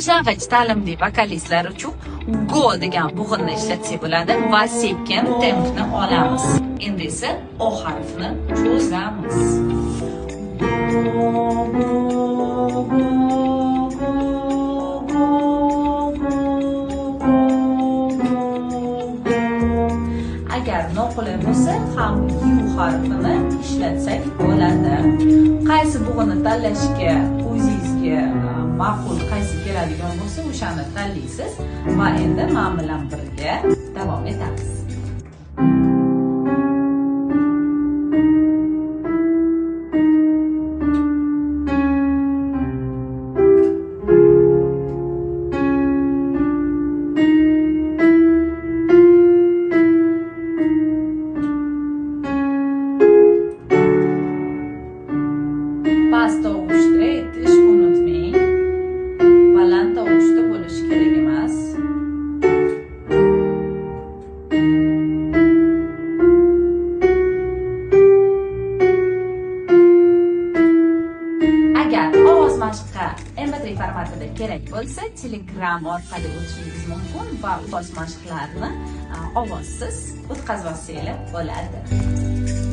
Boshlang'ich ta'limli vokalistlar uchun go degan bug'inni ishlatsak bo'ladi va sekin tempni olamiz. Endi esa o harfini cho'zamiz. Agar noqulay bo'lsa, ham u harfini ishlatsak bo'ladi. Qaysi bug'ini tanlashga o'zingizga ma'qul, qaysi keladigan bo'lsa, o'shani tanlaysiz va endi men bilan birga davom etamiz. Past tovushda aytish unutmang. Baland tovushda bo'lishi kerak emas. Agar ovoz mashqi MP3 formatida kerak bo'lsa, Telegram orqali o'tishingiz mumkin va ovoz mashqlarini ovozsiz o'tkazib olsangiz bo'ladi.